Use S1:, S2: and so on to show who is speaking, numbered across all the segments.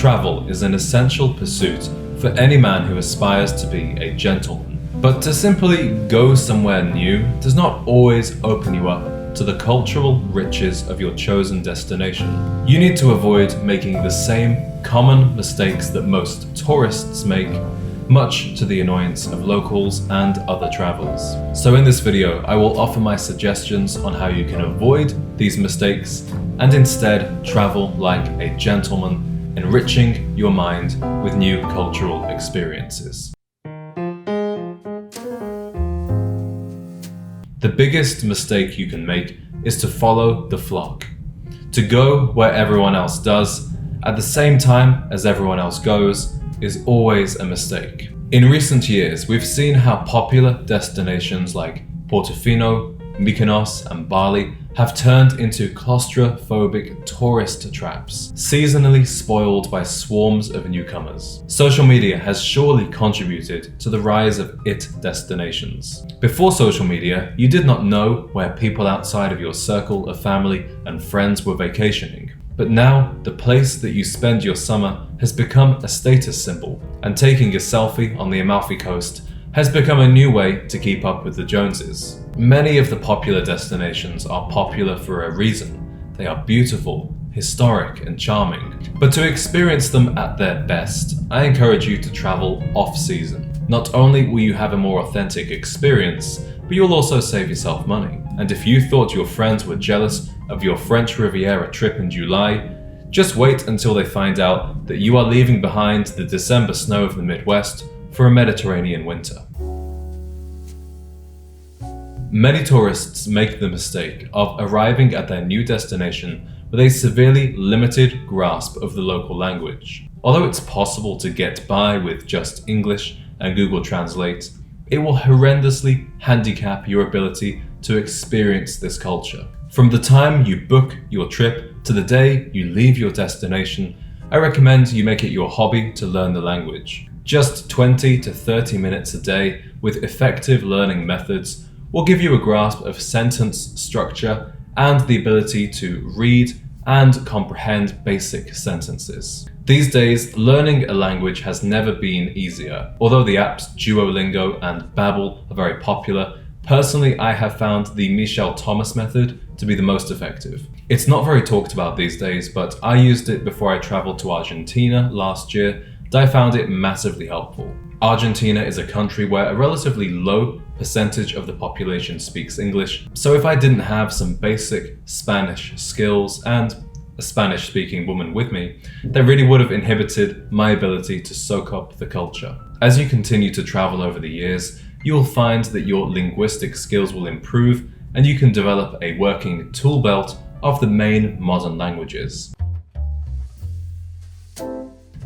S1: Travel is an essential pursuit for any man who aspires to be a gentleman. But to simply go somewhere new does not always open you up to the cultural riches of your chosen destination. You need to avoid making the same common mistakes that most tourists make, much to the annoyance of locals and other travelers. So in this video, I will offer my suggestions on how you can avoid these mistakes and instead travel like a gentleman, enriching your mind with new cultural experiences. The biggest mistake you can make is to follow the flock. To go where everyone else does, at the same time as everyone else goes, is always a mistake. In recent years, we've seen how popular destinations like Portofino, Mykonos, and Bali have turned into claustrophobic tourist traps, seasonally spoiled by swarms of newcomers. Social media has surely contributed to the rise of it destinations. Before social media, you did not know where people outside of your circle of family and friends were vacationing. But now, the place that you spend your summer has become a status symbol, and taking a selfie on the Amalfi Coast has become a new way to keep up with the Joneses. Many of the popular destinations are popular for a reason. They are beautiful, historic, and charming. But to experience them at their best, I encourage you to travel off-season. Not only will you have a more authentic experience, but you'll also save yourself money. And if you thought your friends were jealous of your French Riviera trip in July, just wait until they find out that you are leaving behind the December snow of the Midwest for a Mediterranean winter. Many tourists make the mistake of arriving at their new destination with a severely limited grasp of the local language. Although it's possible to get by with just English and Google Translate, it will horrendously handicap your ability to experience this culture. From the time you book your trip to the day you leave your destination, I recommend you make it your hobby to learn the language. Just 20 to 30 minutes a day with effective learning methods will give you a grasp of sentence structure and the ability to read and comprehend basic sentences. These days, learning a language has never been easier. Although the apps Duolingo and Babbel are very popular, personally I have found the Michel Thomas method to be the most effective. It's not very talked about these days, but I used it before I traveled to Argentina last year, and I found it massively helpful. Argentina is a country where a relatively low percentage of the population speaks English, so if I didn't have some basic Spanish skills and a Spanish-speaking woman with me, that really would have inhibited my ability to soak up the culture. As you continue to travel over the years, you will find that your linguistic skills will improve and you can develop a working tool belt of the main modern languages.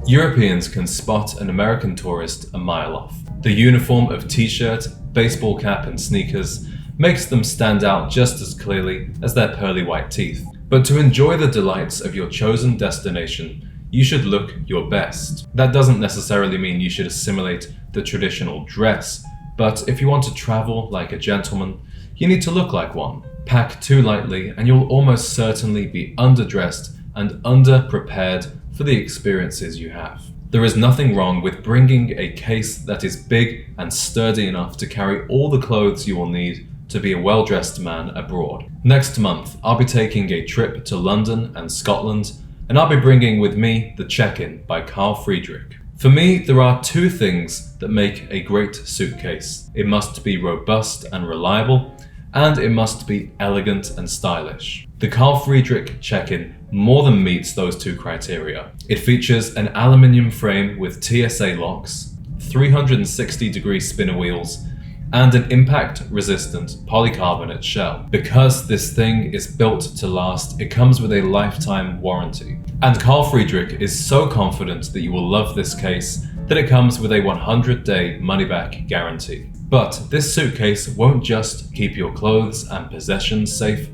S1: Europeans can spot an American tourist a mile off. The uniform of t-shirt, baseball cap, and sneakers makes them stand out just as clearly as their pearly white teeth. But to enjoy the delights of your chosen destination, you should look your best. That doesn't necessarily mean you should assimilate the traditional dress, but if you want to travel like a gentleman, you need to look like one. Pack too lightly and you'll almost certainly be underdressed and underprepared for the experiences you have. There is nothing wrong with bringing a case that is big and sturdy enough to carry all the clothes you will need to be a well-dressed man abroad. Next month, I'll be taking a trip to London and Scotland, and I'll be bringing with me The Check-In by Carl Friedrich. For me, there are two things that make a great suitcase. It must be robust and reliable, and it must be elegant and stylish. The Carl Friedrich Check-In more than meets those two criteria. It features an aluminium frame with TSA locks, 360-degree spinner wheels, and an impact-resistant polycarbonate shell. Because this thing is built to last, it comes with a lifetime warranty. And Carl Friedrich is so confident that you will love this case that it comes with a 100-day money-back guarantee. But this suitcase won't just keep your clothes and possessions safe,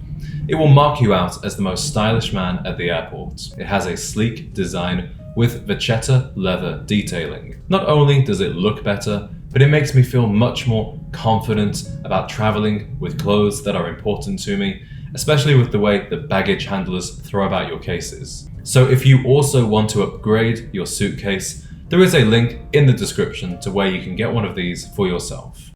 S1: it will mark you out as the most stylish man at the airport. It has a sleek design with vachetta leather detailing. Not only does it look better, but it makes me feel much more confident about traveling with clothes that are important to me, especially with the way that baggage handlers throw about your cases. So if you also want to upgrade your suitcase, there is a link in the description to where you can get one of these for yourself.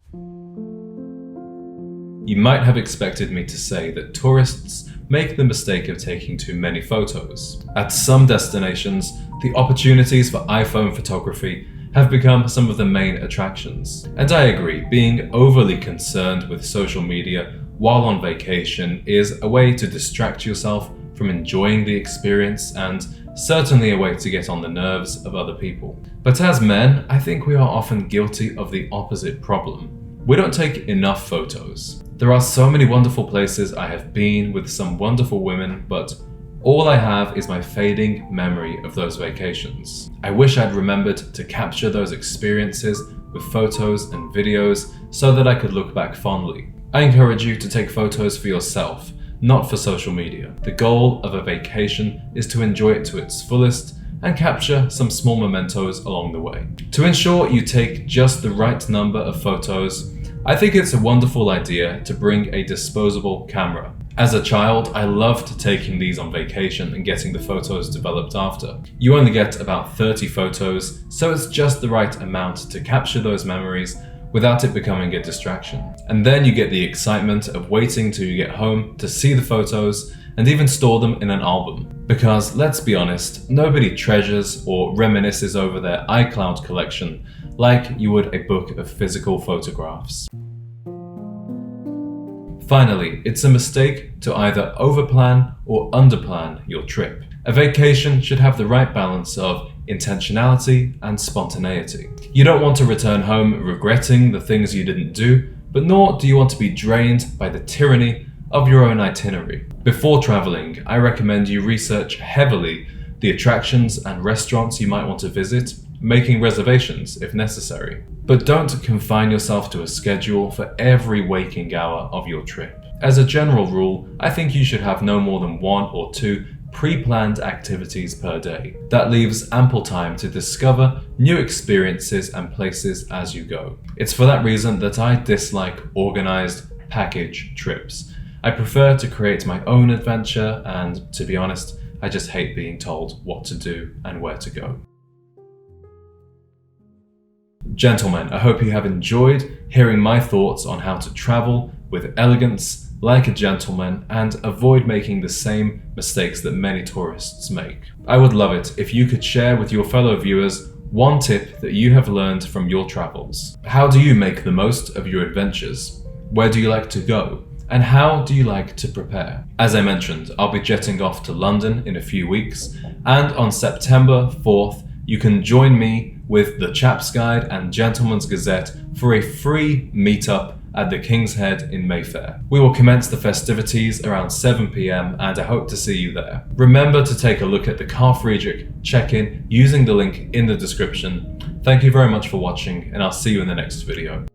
S1: You might have expected me to say that tourists make the mistake of taking too many photos. At some destinations, the opportunities for iPhone photography have become some of the main attractions. And I agree, being overly concerned with social media while on vacation is a way to distract yourself from enjoying the experience and certainly a way to get on the nerves of other people. But as men, I think we are often guilty of the opposite problem. We don't take enough photos. There are so many wonderful places I have been with some wonderful women, but all I have is my fading memory of those vacations. I wish I'd remembered to capture those experiences with photos and videos so that I could look back fondly. I encourage you to take photos for yourself, not for social media. The goal of a vacation is to enjoy it to its fullest and capture some small mementos along the way. To ensure you take just the right number of photos, I think it's a wonderful idea to bring a disposable camera. As a child, I loved taking these on vacation and getting the photos developed after. You only get about 30 photos, so it's just the right amount to capture those memories without it becoming a distraction. And then you get the excitement of waiting till you get home to see the photos and even store them in an album. Because let's be honest, nobody treasures or reminisces over their iCloud collection like you would a book of physical photographs. Finally, it's a mistake to either overplan or underplan your trip. A vacation should have the right balance of intentionality and spontaneity. You don't want to return home regretting the things you didn't do, but nor do you want to be drained by the tyranny of your own itinerary. Before traveling, I recommend you research heavily the attractions and restaurants you might want to visit, making reservations if necessary. But don't confine yourself to a schedule for every waking hour of your trip. As a general rule, I think you should have no more than 1 or 2 pre-planned activities per day. That leaves ample time to discover new experiences and places as you go. It's for that reason that I dislike organized package trips. I prefer to create my own adventure, and to be honest, I just hate being told what to do and where to go. Gentlemen, I hope you have enjoyed hearing my thoughts on how to travel with elegance, like a gentleman, and avoid making the same mistakes that many tourists make. I would love it if you could share with your fellow viewers one tip that you have learned from your travels. How do you make the most of your adventures? Where do you like to go? And how do you like to prepare? As I mentioned, I'll be jetting off to London in a few weeks, and on September 4th, you can join me with the Chap's Guide and Gentleman's Gazette for a free meetup at the King's Head in Mayfair. We will commence the festivities around 7 p.m. and I hope to see you there. Remember to take a look at the Car Friedrich check-in using the link in the description. Thank you very much for watching, and I'll see you in the next video.